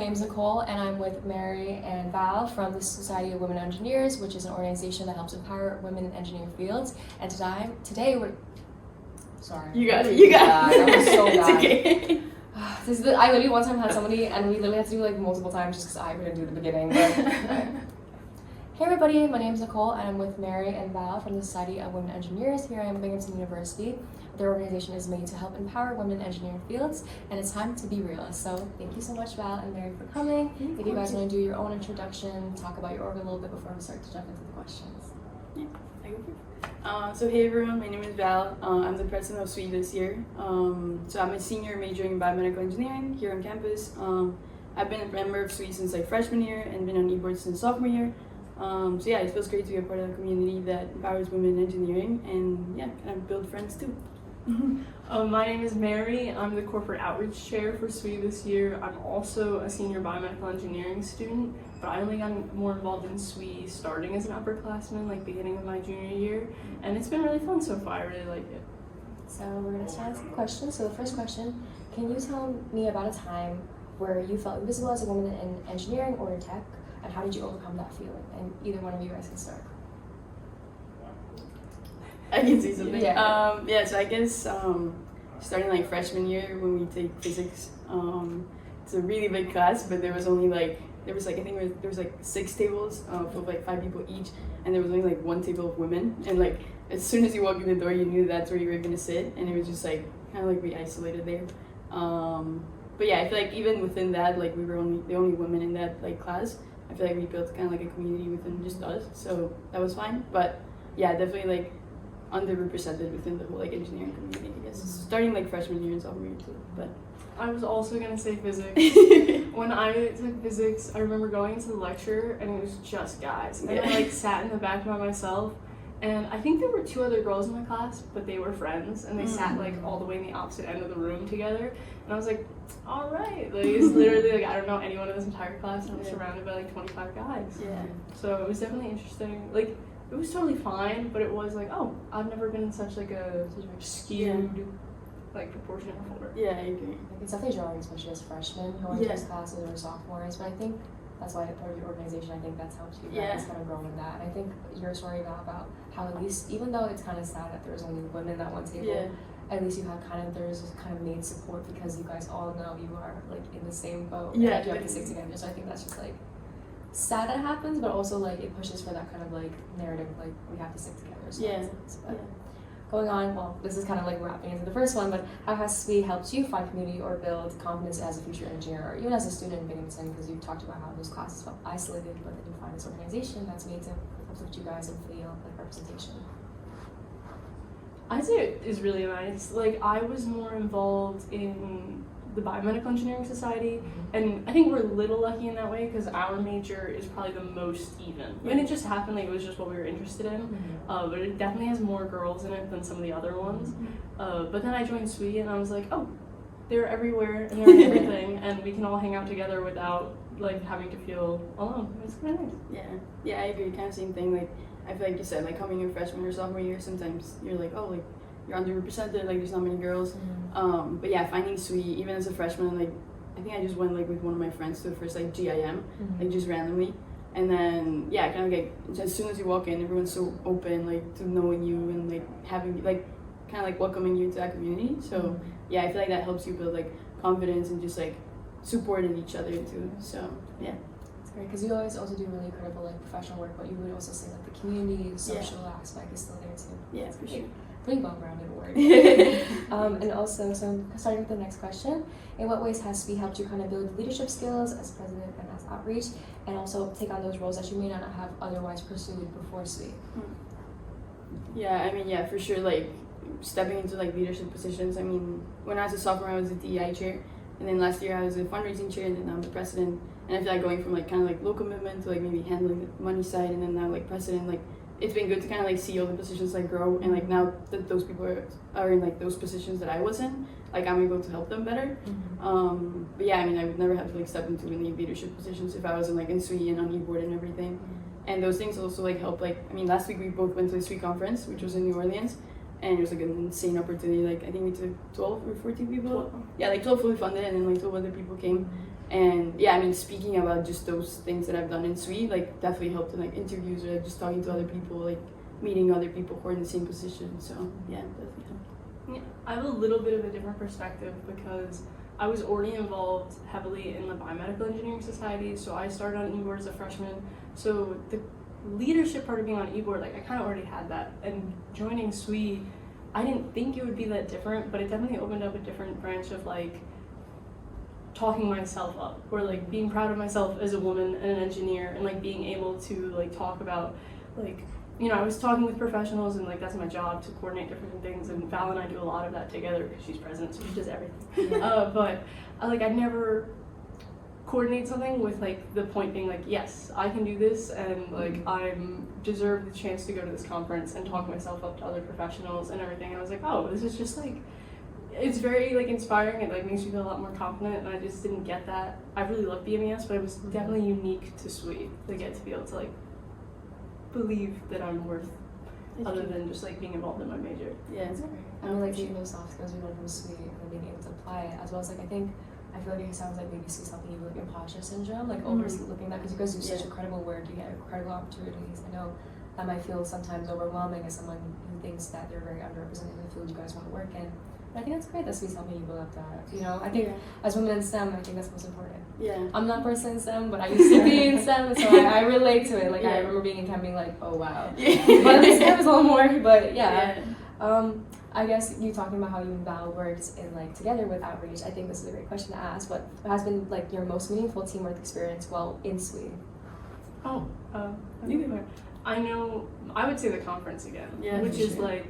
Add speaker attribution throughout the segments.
Speaker 1: name is Nicole, and I'm with Mary and Val from the Society of Women Engineers, which is an organization that helps empower women in engineering fields. And today we're... Sorry.
Speaker 2: You got it.
Speaker 1: That was so
Speaker 2: It's
Speaker 1: bad.
Speaker 2: okay.
Speaker 1: I literally one time had somebody, and we literally had to do like multiple times just because I couldn't do the beginning. But, Hey everybody, my name is Nicole, and I'm with Mary and Val from the Society of Women Engineers here at Binghamton University. Their organization is made to help empower women in engineering fields, and it's time to be real. So thank you so much, Val and Mary, for coming. If you guys want to do your own introduction, talk about your org a little bit before we start to jump into the questions.
Speaker 2: Yeah, I go first. So hey everyone, my name is Val. I'm the president of SWE this year. So I'm a senior majoring in biomedical engineering here on campus. I've been a member of SWE since like freshman year and been on e-board since sophomore year. So yeah, it feels great to be a part of a community that empowers women in engineering and yeah, kind of build friends too.
Speaker 3: My name is Mary. I'm the corporate outreach chair for SWE this year. I'm also a senior biomedical engineering student, but I only got more involved in SWE starting as an upperclassman, like beginning of my junior year, and it's been really fun so far. I really like it.
Speaker 1: So we're going to start with some questions. So the first question, can you tell me about a time where you felt invisible as a woman in engineering or in tech, and how did you overcome that feeling? And either one of you guys can start.
Speaker 2: I can say something.
Speaker 1: Yeah.
Speaker 2: So I guess starting like freshman year when we take physics, it's a really big class, but there was like 6 tables of like 5 people each, and there was only like 1 table of women, and like as soon as you walk in the door you knew that's where you were gonna sit, and it was just like kind of like we isolated there. But yeah, I feel like even within that, like we were the only women in that like class. I feel like we built kind of like a community within just us, so that was fine. But yeah, definitely like underrepresented within the whole like engineering community, I guess. Starting like freshman year and sophomore year too. But
Speaker 3: I was also gonna say physics. When I took physics, I remember going into the lecture and it was just guys. And I like sat in the back by myself, and I think there were 2 other girls in my class, but they were friends, and they sat like all the way in the opposite end of the room together. And I was like, all right, like it's literally like I don't know anyone in this entire class, and I'm surrounded by like 25 guys.
Speaker 2: yeah.
Speaker 3: So it was definitely interesting. Like it was totally fine, but it was like, oh, I've never been in such like a skewed like proportion before.
Speaker 2: Yeah, I agree.
Speaker 1: Like, it's definitely jarring, especially as freshmen going to these classes or sophomores, but I think that's why part of your organization, I think that's helped you guys kind of grow in that. And I think your story about how at least, even though it's kind of sad that there's only women at one table, at least you have there's kind of made support because you guys all know you are like in the same boat.
Speaker 2: Yeah.
Speaker 1: And you have to stick together. So I think that's just like sad that happens, but also like it pushes for that kind of like narrative, like we have to stick together. So going on, well, this is kind of like wrapping into the first one, but how has SWE helped you find community or build confidence as a future engineer, or even as a student in Binghamton? Because you talked about how those classes felt isolated, but then you find this organization that's made to uplift you guys and feel like representation.
Speaker 3: I'd say it is really nice. Like I was more involved in the Biomedical Engineering Society, and I think we're a little lucky in that way because our major is probably the most even. And it just happened like it was just what we were interested in, but it definitely has more girls in it than some of the other ones. But then I joined SWE and I was like, oh, they're everywhere and they're in everything, and we can all hang out together without like having to feel alone. It's kind of nice.
Speaker 2: Yeah, I agree. Kind of same thing. Like I feel like you said, like coming in freshman or sophomore year, sometimes you're like, oh, like you're underrepresented, like there's not many girls. But yeah, finding SWE, even as a freshman, like I think I just went like with one of my friends to the first like GIM, like just randomly. And then yeah, kind of like as soon as you walk in, everyone's so open like to knowing you and like having like kind of like welcoming you to that community. So yeah, I feel like that helps you build like confidence and just like supporting each other too. So yeah.
Speaker 1: Right, because you always also do really incredible like professional work, but you would also say like the community, the social aspect is still there too.
Speaker 2: Yeah, for sure.
Speaker 1: Pretty well-rounded word. And also, so starting with the next question, in what ways has SWE helped you kind of build leadership skills as president and as outreach, and also take on those roles that you may not have otherwise pursued before SWE?
Speaker 2: Yeah, I mean, yeah, for sure, like stepping into like leadership positions. I mean, when I was a sophomore, I was a DEI chair, and then last year I was a fundraising chair, and then I'm the president. And I feel like going from like kind of like local movement to like maybe handling the money side, and then now like president, like it's been good to kind of like see all the positions like grow, and like now that those people are in like those positions that I was in, like I'm able to help them better. But yeah, I mean, I would never have to like step into any leadership positions if I wasn't like in SWE and on e-board and everything. And those things also like help. Like I mean, last week we both went to the SWE conference, which was in New Orleans, and it was like an insane opportunity. Like I think we took 12 or 14 people. Yeah, like 12 fully funded, and then like 12 other people came. And yeah, I mean, speaking about just those things that I've done in SWE, like definitely helped in like interviews or like, just talking to other people, like meeting other people who are in the same position. So yeah, definitely helped.
Speaker 3: Yeah, I have a little bit of a different perspective because I was already involved heavily in the Biomedical Engineering Society, so I started on e-board as a freshman. So the leadership part of being on e-board, like I kind of already had that. And joining SWE, I didn't think it would be that different, but it definitely opened up a different branch of like talking myself up, or like being proud of myself as a woman and an engineer, and like being able to like talk about like, you know, I was talking with professionals, and like that's my job to coordinate different things, and Val and I do a lot of that together because she's president, so she does everything. But like I never coordinate something with like the point being like, yes, I can do this, and like I'm deserve the chance to go to this conference and talk myself up to other professionals and everything. And I was like, oh, this is just like, it's very like inspiring. It like makes me feel a lot more confident, and I just didn't get that. I really love BMES, but it was definitely unique to SWE to get to be able to like believe that I'm worth other than just like being involved in my major.
Speaker 2: Yeah,
Speaker 1: I mean, like taking those soft skills we learned from SWE and being able to apply it, as well as like I feel like it sounds like maybe SWE's helping you with imposter syndrome, like overlooking that, because you guys do such incredible work, you get incredible opportunities. I know that might feel sometimes overwhelming as someone who thinks that they're very underrepresented in the field you guys want to work in. But I think that's great that SWE's helping you build up that. You know, I think as women in STEM, I think that's most important.
Speaker 2: Yeah.
Speaker 1: I'm not personally in STEM, but I used to be in STEM, so I relate to it. Like I remember being in chem being like, oh wow. But this STEM is a little more, but I guess you talking about how you and Val worked in like together with outreach. I think this is a great question to ask. What has been like your most meaningful teamwork experience while in SWE?
Speaker 3: I know, I would say the conference again, which is like,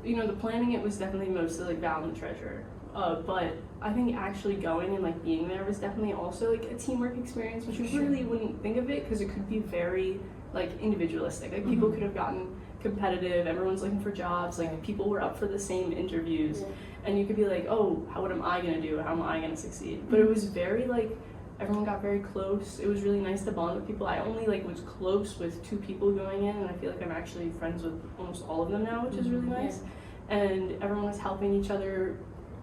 Speaker 3: you know, the planning, it was definitely mostly like Val and the treasurer. But I think actually going and like being there was definitely also like a teamwork experience, which you really wouldn't think of it because it could be very like individualistic. Like people could have gotten competitive, everyone's looking for jobs, like people were up for the same interviews, and you could be like, oh, what am I gonna do? How am I gonna succeed? But it was very like, everyone got very close. It was really nice to bond with people. I only like was close with 2 people going in, and I feel like I'm actually friends with almost all of them now, which is really nice. And everyone was helping each other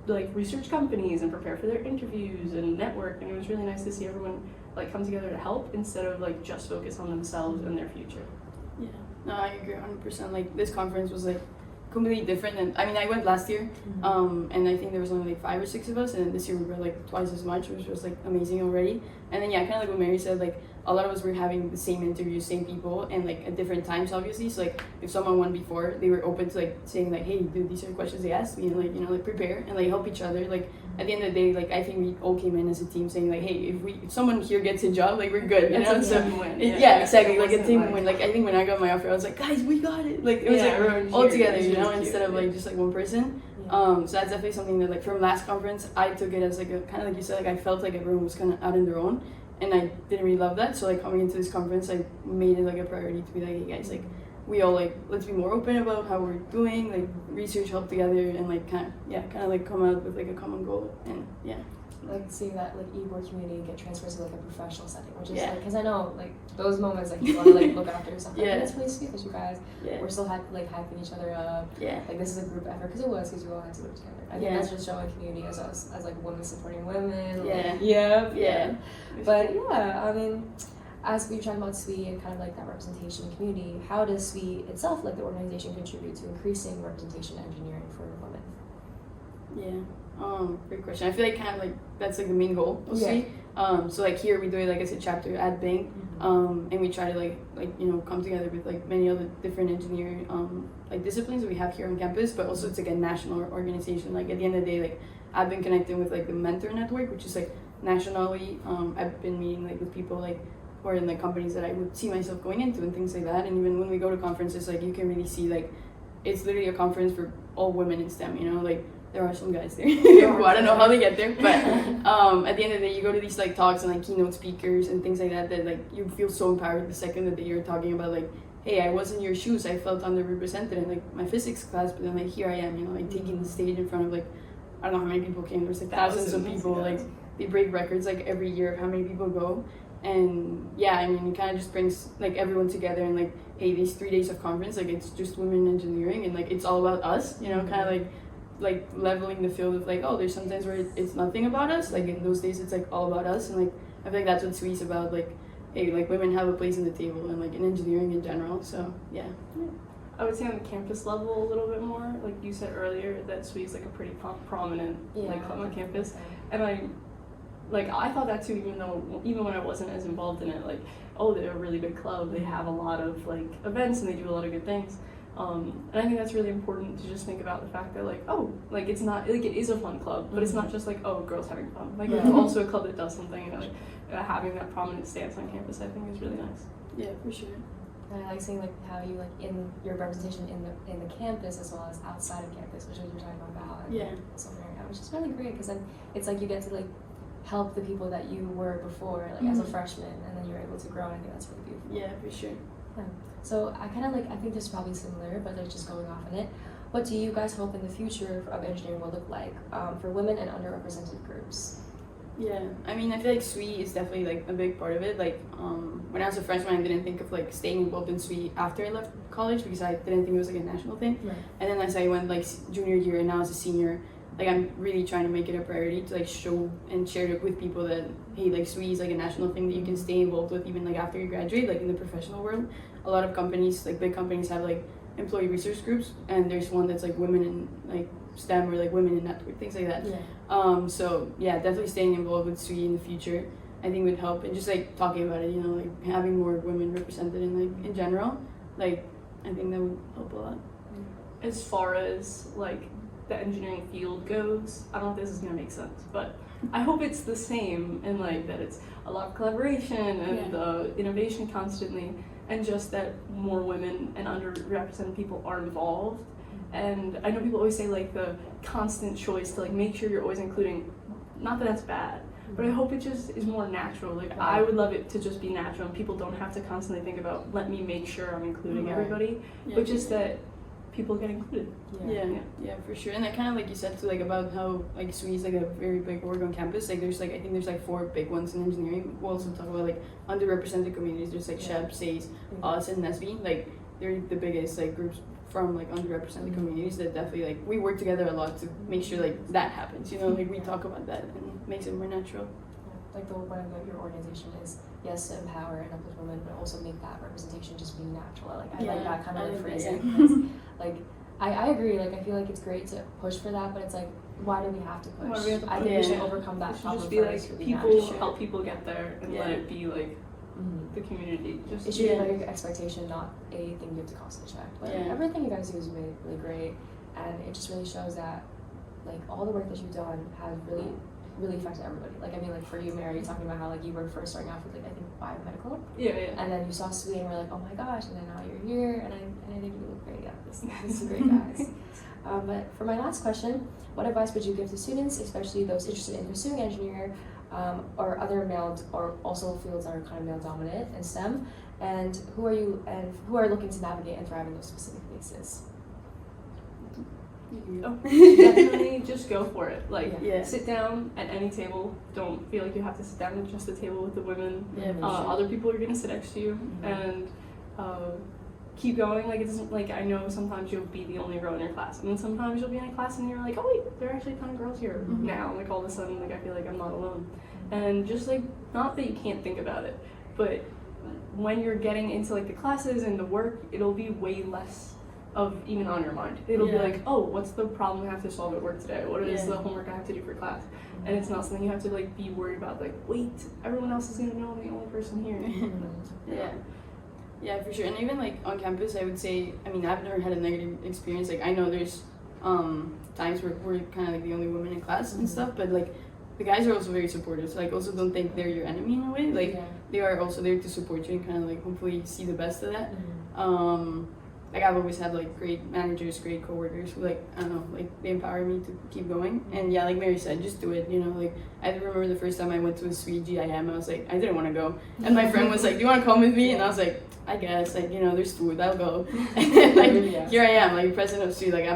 Speaker 3: like research companies and prepare for their interviews and network, and it was really nice to see everyone like come together to help instead of like just focus on themselves and their future.
Speaker 2: Yeah, no, I agree 100%. Like this conference was like completely different than, I mean, I went last year, and I think there was only like 5 or 6 of us, and then this year we were like twice as much, which was like amazing already. And then kind of like what Mary said, like a lot of us were having the same interviews, same people, and like at different times obviously. So like if someone won before, they were open to like saying like, hey dude, these are the questions they asked me, and like, you know, like prepare and like help each other. Like at the end of the day, like I think we all came in as a team saying like, hey, if someone here gets a job, like we're good, you know. So exactly, like a team win. Like I think when I got my offer, I was like, guys, we got it. Like it was like all together, you know, instead of like just like one person. So that's definitely something that like from last conference, I took it as like a kind of like you said, like I felt like everyone was kind of out on their own, and I didn't really love that. So like coming into this conference, I made it like a priority to be like, hey guys, like we all like, let's be more open about how we're doing, like research, help together, and like kind of like come out with like a common goal. And
Speaker 1: like seeing that like e-board community get transferred to like a professional setting, which is like, because I know like those moments like you want to like look after yourself. Like, it's really sweet that you guys we're still hyping each other up. Like this is a group effort, because you all had to work together. I think that's just showing community as us as like women supporting women. But I mean, as we were talking about SWE and kind of like that representation in community, how does SWE itself, like the organization, contribute to increasing representation in engineering for women?
Speaker 2: Great question. I feel like kind of like that's like the main goal of SWE. So like here we do it like as a chapter at Bing, and we try to like you know come together with like many other different engineering like disciplines that we have here on campus, but also it's like a national organization. Like at the end of the day, like I've been connecting with like the mentor network, which is like nationally. I've been meeting like with people like who are in like companies that I would see myself going into and things like that. And even when we go to conferences, like you can really see like it's literally a conference for all women in STEM, you know, like there are some guys there who I don't know how they get there, but at the end of the day, you go to these like talks and like keynote speakers and things like that like you feel so empowered the second that you're talking about like, hey, I was in your shoes, I felt underrepresented in like my physics class, but then like here I am, you know, like taking the stage in front of like, I don't know how many people came, there's like thousands of people, like they break records like every year of how many people go. And I mean, it kind of just brings like everyone together and like, hey, these 3 days of conference, like it's just women in engineering and like it's all about us, you know, kind of like like leveling the field of like, oh, there's sometimes where it's nothing about us. Like in those days, it's like all about us, and like I feel like that's what SWE's about. Like, hey, like women have a place in the table, and like in engineering in general. So yeah.
Speaker 3: I would say on the campus level a little bit more. Like you said earlier, that SWE is like a pretty prominent like club on campus, and I thought that too, even when I wasn't as involved in it. Like, oh, they're a really big club. They have a lot of like events and they do a lot of good things. And I think that's really important to just think about the fact that like, oh, like it's not like it is a fun club, but it's not just like, oh, girls having fun. Like it's also a club that does something, and like having that prominent stance on campus, I think is really nice.
Speaker 2: Yeah, for sure.
Speaker 1: And I like seeing like how you like in your representation in the campus as well as outside of campus, which is what you're talking about. And also marrying out, which is really great because then it's like you get to like help the people that you were before, like as a freshman, and then you're able to grow. And I think that's really beautiful.
Speaker 2: Yeah, for sure.
Speaker 1: So I kind of like, I think this is probably similar, but like just going off on it. What do you guys hope in the future of engineering will look like for women and underrepresented groups?
Speaker 2: Yeah, I mean, I feel like SWE is definitely like a big part of it. Like when I was a freshman, I didn't think of like staying involved in SWE after I left college because I didn't think it was like a national thing.
Speaker 1: Right.
Speaker 2: And then as I went like junior year and now as a senior, like I'm really trying to make it a priority to like show and share it with people that hey, like SWE is like a national thing that you can stay involved with even like after you graduate. Like in the professional world, a lot of companies, like big companies, have like employee resource groups, and there's one that's like women in like STEM or like women in network, things like that. So yeah, definitely staying involved with SWE in the future I think would help, and just like talking about it, you know, like having more women represented in like in general, like I think that would help a lot.
Speaker 3: As far as like the engineering field goes, I don't know if this is gonna make sense, but I hope it's the same, and like that it's a lot of collaboration and innovation constantly, and just that more women and underrepresented people are involved. And I know people always say like the constant choice to like make sure you're always including, not that that's bad, but I hope it just is more natural. Like I would love it to just be natural and people don't have to constantly think about, let me make sure I'm including everybody, but just that people get included.
Speaker 2: Yeah, for sure. And kind of like you said too, like about how like SWE is like a very big org on campus. Like there's like, I think there's like 4 big ones in engineering. We'll also talk about like underrepresented communities. There's like SHEP, SACE, us, and SWE. Like they're the biggest like groups from like underrepresented communities that definitely like we work together a lot to make sure like that happens, you know, like we talk about that and it makes it more natural.
Speaker 1: Like the one of your organization is yes to empower and uplift women, but also make that representation just be natural. Like I like that kind of like phrasing. Like I agree, like I feel like it's great to push for that, but it's like why do we have to push? I think we should overcome that problem.
Speaker 3: Just be like people help people get there and let it be like the community. Just
Speaker 1: it should be like an expectation, not a thing you have to constantly check. But everything you guys do is really, really great, and it just really shows that like all the work that you've done has really affected everybody. Like I mean, like for you, Mary, talking about how like you were first starting off with like I think biomedical. And then you saw SWE and we're like, oh my gosh, and then now you're here, and I think you look great. Yeah, this is great, guys. But for my last question, what advice would you give to students, especially those interested in pursuing engineering? Or other male, or also fields that are kind of male dominant in STEM, and who are looking to navigate and thrive in those specific places?
Speaker 3: Definitely just go for it. Like sit down at any table. Don't feel like you have to sit down at just the table with the women. Other people are gonna sit next to you, and keep going. Like it doesn't, like I know sometimes you'll be the only girl in your class, and then sometimes you'll be in a class and you're like, oh wait, there are actually a ton of girls here now. Like all of a sudden, like I feel like I'm not alone. And just like, not that you can't think about it, but when you're getting into like the classes and the work, it'll be way less of even on your mind. It'll be like, oh, what's the problem I have to solve at work today? What is the homework I have to do for class? And it's not something you have to like be worried about. Like, wait, everyone else is gonna know I'm the only person here.
Speaker 2: Yeah, for sure. And even like on campus, I would say, I mean, I've never had a negative experience. Like I know there's times where we're kind of like the only women in class and stuff, but like the guys are also very supportive. So like also don't think they're your enemy in a way. Like they are also there to support you and kind of like hopefully see the best of that. Like I've always had like great managers, great coworkers who like, I don't know, like they empower me to keep going. And yeah, like Mary said, just do it, you know, like I remember the first time I went to a SWE GIM, I was like, I didn't want to go. And my friend was like, do you want to come with me? And I was like, I guess, like, you know, there's food, I'll go. And then, like, here I am, like president of SWE, like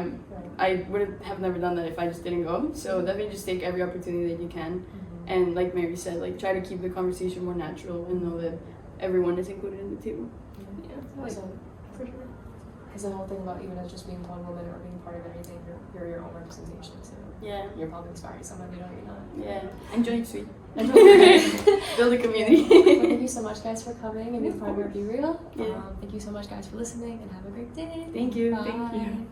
Speaker 2: I would have never done that if I just didn't go. So definitely just take every opportunity that you can. And like Mary said, like try to keep the conversation more natural and know that everyone is included in the table.
Speaker 3: For sure.
Speaker 1: Because the whole thing about even as just being one woman or being part of everything, you're your own representation too.
Speaker 2: Yeah.
Speaker 1: You're probably inspiring someone you don't even know.
Speaker 2: Yeah. And join SWE.
Speaker 1: And
Speaker 2: Build a community.
Speaker 1: well, thank you so much, guys, for coming and being part of our Be Real.
Speaker 2: Yeah.
Speaker 1: Thank you so much, guys, for listening, and have a great day.
Speaker 2: Thank you.
Speaker 1: Bye.
Speaker 3: Thank you.